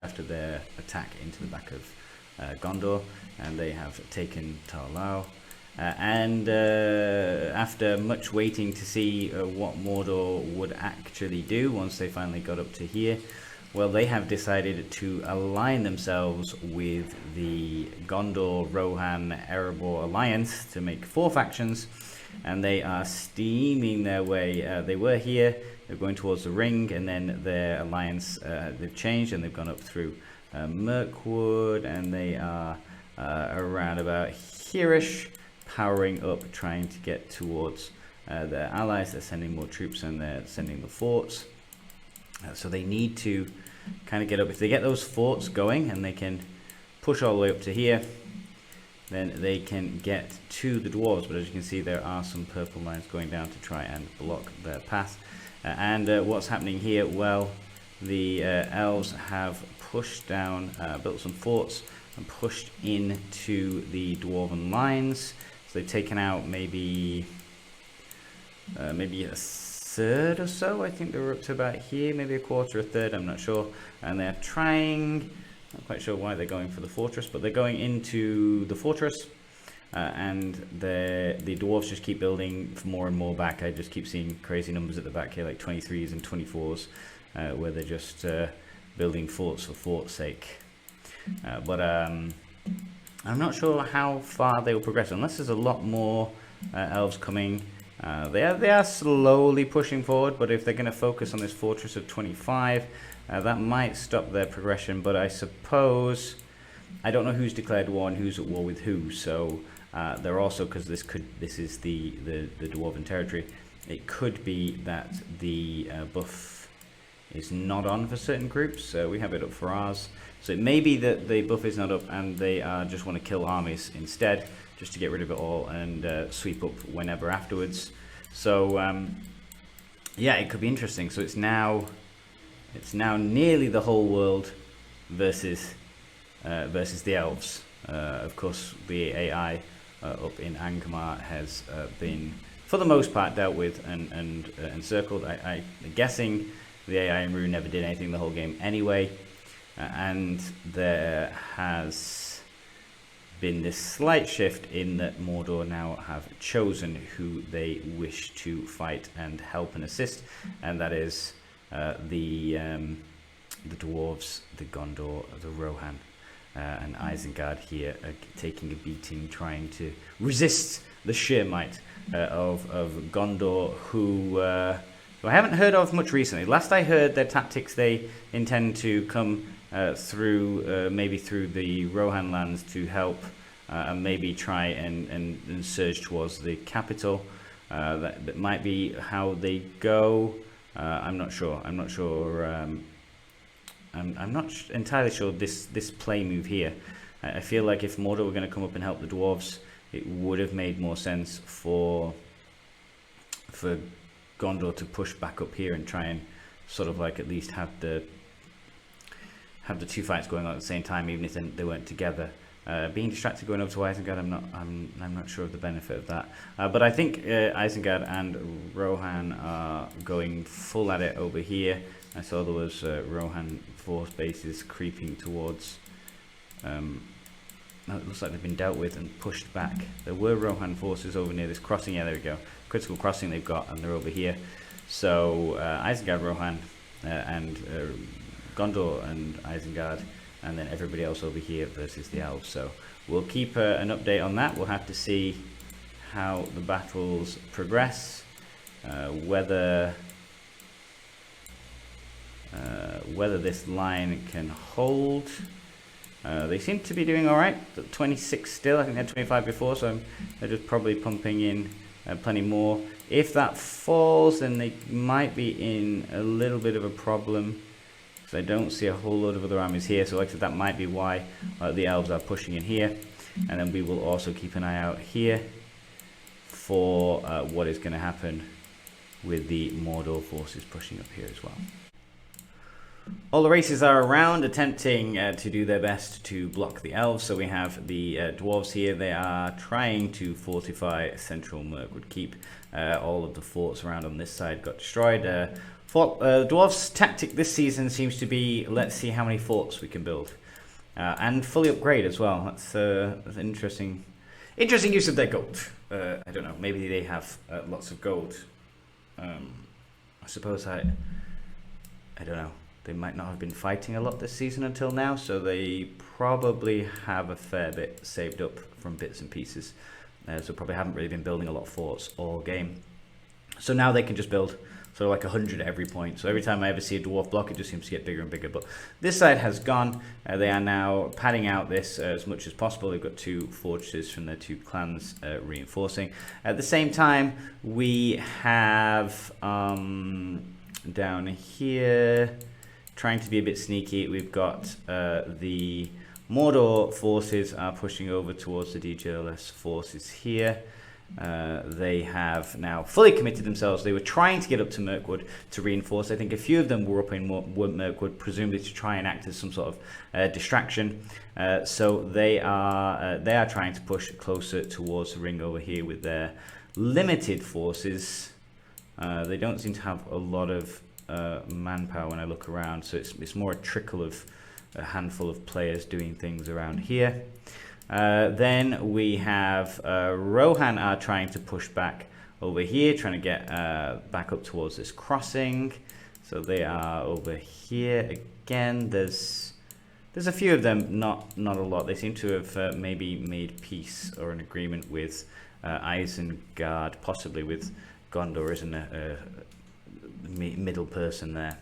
after their attack into the back of Gondor, and they have taken Tarlau. After much waiting to see what Mordor would actually do once they finally got up to here, well, they have decided to align themselves with the Gondor, Rohan, Erebor alliance to make 4 factions, and they are steaming their way. They were here, they're going towards the ring, and then their alliance, they've changed and they've gone up through Mirkwood, and they are around about here-ish, powering up, trying to get towards their allies. They're sending more troops and they're sending the forts. So they need to kind of get up. If they get those forts going and they can push all the way up to here, then they can get to the dwarves. But as you can see, there are some purple lines going down to try and block their path. What's happening here? Well, the elves have pushed down, built some forts and pushed into the dwarven lines. So they've taken out maybe a third or so. I think they were up to about here, maybe a quarter, a third, I'm not sure. And they're trying, not quite sure why they're going for the fortress, but they're going into the fortress. And the dwarves just keep building more and more back. I just keep seeing crazy numbers at the back here, like 23s and 24s, where they're just building forts for fort's sake. But I'm not sure how far they will progress, unless there's a lot more elves coming. They are slowly pushing forward, but if they're going to focus on this fortress of 25, that might stop their progression. But I suppose, I don't know who's declared war and who's at war with who, so they're also, because this is the dwarven territory, it could be that the buff is not on for certain groups. We have it up for ours, so it may be that the buff is not up and they just want to kill armies instead, just to get rid of it all and sweep up whenever afterwards. So yeah, it could be interesting. So it's now nearly the whole world versus the elves. Of course, the AI up in Angmar has been, for the most part, dealt with and encircled. I'm guessing the AI in Rune never did anything the whole game anyway, and there has been this slight shift in that Mordor now have chosen who they wish to fight and help and assist, and that is the dwarves, the Gondor, the Rohan, and Isengard here are taking a beating, trying to resist the sheer might of Gondor, who I haven't heard of much recently. Last I heard, their tactics, they intend to come through maybe through the Rohan lands to help and maybe try and surge towards the capital. That might be how they go. I'm not sure. I'm not entirely sure this play move here. I feel like if Mordor were going to come up and help the dwarves, it would have made more sense for Gondor to push back up here and try and sort of like at least have the two fights going on at the same time, even if they weren't together. Being distracted going up to Isengard, I'm not sure of the benefit of that. But I think Isengard and Rohan are going full at it over here. I saw there was Rohan force bases creeping towards. It looks like they've been dealt with and pushed back. There were Rohan forces over near this crossing. Yeah, there we go. Critical crossing they've got, and they're over here. So Isengard, Rohan, and Gondor and Isengard, and then everybody else over here versus the elves. So we'll keep an update on that. We'll have to see how the battles progress, whether this line can hold. They seem to be doing all right. 26 still. I think they had 25 before, so they're just probably pumping in plenty more. If that falls, then they might be in a little bit of a problem. So I don't see a whole load of other armies here. So like I said, that might be why the elves are pushing in here. And then we will also keep an eye out here for what is going to happen with the Mordor forces pushing up here as well. All the races are around, attempting to do their best to block the elves. So we have the dwarves here. They are trying to fortify central Mirkwood. Keep all of the forts around on this side got destroyed. Dwarves' tactic this season seems to be, let's see how many forts we can build. And fully upgrade as well. That's an interesting use of their gold. I don't know, maybe they have lots of gold. I suppose I don't know. They might not have been fighting a lot this season until now, so they probably have a fair bit saved up from bits and pieces. So probably haven't really been building a lot of forts all game. So now they can just build sort of like 100 at every point. So every time I ever see a dwarf block, it just seems to get bigger and bigger. But this side has gone. They are now padding out this as much as possible. They've got 2 fortresses from their 2 clans reinforcing. At the same time, we have down here, trying to be a bit sneaky, we've got the Mordor forces are pushing over towards the DJLS forces here. They have now fully committed themselves. They were trying to get up to Mirkwood to reinforce. I think a few of them were up in Mirkwood, presumably to try and act as some sort of distraction. So they are trying to push closer towards the ring over here with their limited forces. They don't seem to have a lot of manpower when I look around, so it's more a trickle of a handful of players doing things around here. Then we have Rohan are trying to push back over here, trying to get back up towards this crossing. So they are over here again. There's a few of them, not a lot. They seem to have maybe made peace or an agreement with Isengard, possibly with Gondor isn't a middle person there.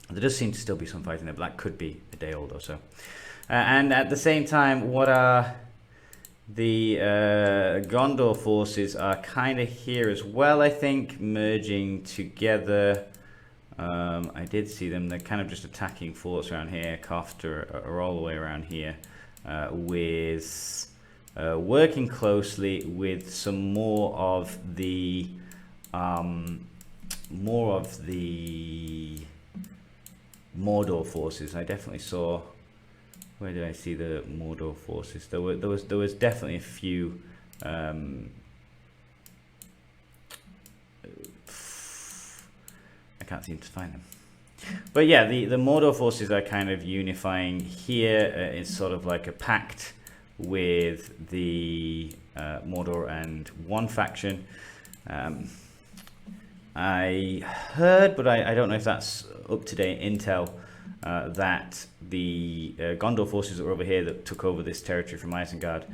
There does seem to still be some fighting there, but that could be a day old or so. And at the same time, what are the Gondor forces are kind of here as well, I think, merging together. I did see them. They're kind of just attacking forts around here. Koft are all the way around here, with working closely with some more of the Mordor forces. I definitely saw. Where did I see the Mordor forces? There was definitely a few. I can't seem to find them. But yeah, the Mordor forces are kind of unifying here. It's sort of like a pact with the Mordor and one faction. I heard, but I don't know if that's up-to-date intel, that the Gondor forces that were over here that took over this territory from Isengard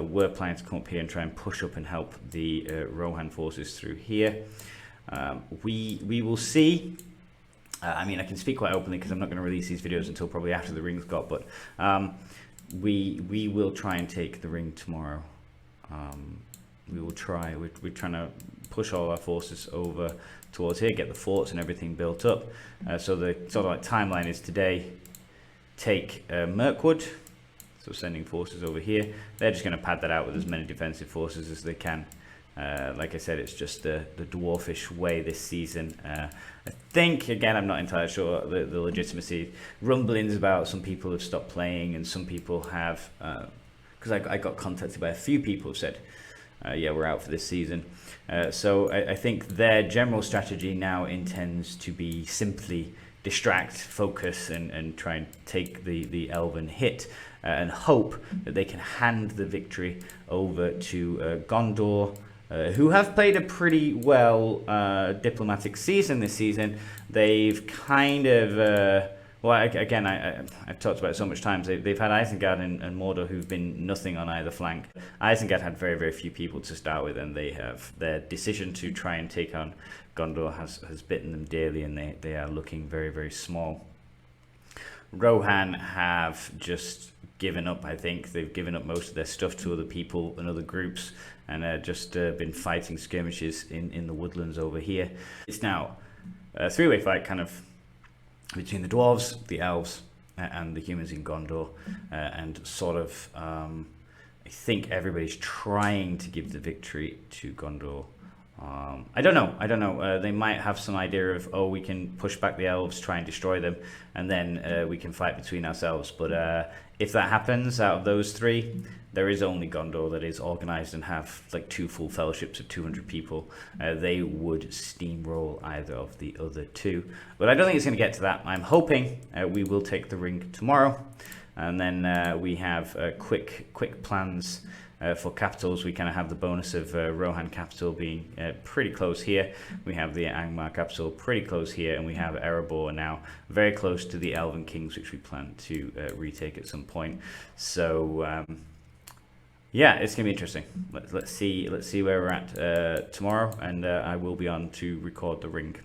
were planning to come up here and try and push up and help the Rohan forces through here. We will see. I mean, I can speak quite openly because I'm not going to release these videos until probably after the ring's got, but we will try and take the ring tomorrow. We will try. We're trying to push all our forces over towards here, get the forts and everything built up. So the sort of like timeline is today, take Mirkwood, so sending forces over here. They're just going to pad that out with as many defensive forces as they can. Like I said, it's just the dwarfish way this season. I think, again, I'm not entirely sure the legitimacy. Rumblings about some people have stopped playing and some people have, because I got contacted by a few people who said, yeah, we're out for this season. So I think their general strategy now intends to be simply distract, focus, and try and take the elven hit and hope that they can hand the victory over to Gondor, who have played a pretty well diplomatic season this season. They've kind of... well, again, I've talked about it so much times. They've had Isengard and Mordor who've been nothing on either flank. Isengard had very, very few people to start with, and they have their decision to try and take on Gondor has bitten them dearly, and they are looking very, very small. Rohan have just given up, I think. They've given up most of their stuff to other people and other groups, and just been fighting skirmishes in the woodlands over here. It's now a three-way fight, kind of, between the dwarves, the elves, and the humans in Gondor, and sort of, I think everybody's trying to give the victory to Gondor. I don't know. They might have some idea of, oh, we can push back the elves, try and destroy them, and then we can fight between ourselves. But if that happens, out of those three, there is only Gondor that is organized and have like 2 full fellowships of 200 people. They would steamroll either of the other 2. But I don't think it's going to get to that. I'm hoping we will take the ring tomorrow. And then we have quick plans for capitals. We kind of have the bonus of Rohan capital being pretty close here. We have the Angmar capital pretty close here, and we have Erebor now very close to the Elven Kings, which we plan to retake at some point. So yeah, it's gonna be interesting. Let's see where we're at tomorrow, and I will be on to record the ring.